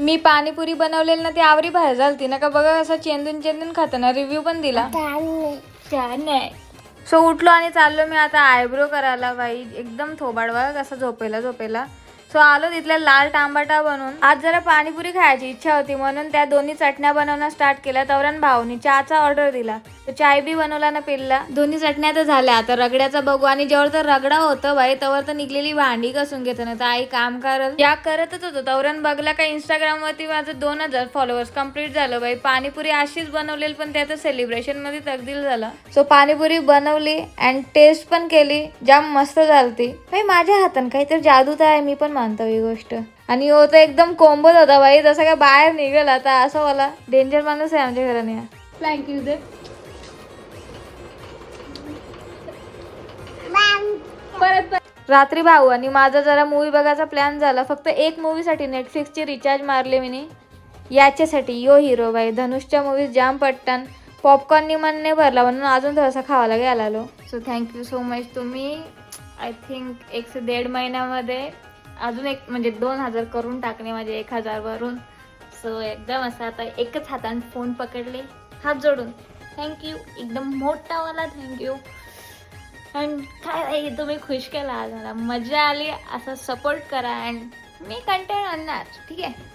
मी पाणीपुरी बनवलेली ना ती आवरी बाहेर झालती ना का बघा असं चेंदून चेंदून खाताना रिव्ह्यू पण दिला छान नाही. सो उठलो आणि चाललो मी आता आयब्रो करायला. बाई एकदम थोबाड बघा कसं झोपेला. सो आलो तिथल्या लाल टांबाटा बनवून. आज जरा पाणीपुरी खायची इच्छा होती म्हणून त्या दोन्ही चटण्या बनवणं स्टार्ट केल्या. तवरण भाऊनी चहाचा ऑर्डर दिला. तो चाय बी बनवला ना पिल्ला. दोन्ही चटण्या तर झाल्या. आता रगड्याचा बघू. आणि जेव्हा तर रगडा होतं बाई तवर तर निघलेली भांडी घासून घेतो ना तर आई काम करत या करतच होतो. तवरण बघला का इंस्टाग्राम वरती माझं 2000 फॉलोअर्स कम्प्लीट झालं. बाई पाणीपुरी अशीच बनवलेली पण त्याचं सेलिब्रेशन मध्ये तब्दील झालं. सो पाणीपुरी बनवली अँड टेस्ट पण केली. जाम मस्त झालती. बाई माझ्या हातान काहीतरी जादू तर आहे. मी पण मानतो ही गोष्ट. आणि हो तर एकदम कोंबत होता बाई. तसं काय बाहेर निघेल आता असं मला डेंजर माणूस आहे आमच्या घराने. थँक्यू दे परत. रात्री भाऊ आणि माझा जरा मूवी बघायचा प्लॅन झाला. फक्त एक मूवीसाठी नेटफ्लिक्सची रिचार्ज मारले मी याच्यासाठी. यो हिरो बाई धनुषच्या मूवीज जाम पट्टन. पॉपकॉर्ननी मन नाही भरला म्हणून अजून थोडासा खावायला घ्यायला आलो. So thank you so much. तुम्ही आय थिंक 1 ते 1.5 महिन्यामध्ये अजून एक म्हणजे 2000 करून टाकणे माझे 1000 वरून. सो एकदम असं आता एकच हाताने फोन पकडले हात जोडून थँक्यू. एकदम मोठावाला थँक्यू. अँड काय तुम्ही खुश केला आज मला. मजा आली. असं सपोर्ट करा अँड मी कंटेंट आणणार ठीक आहे.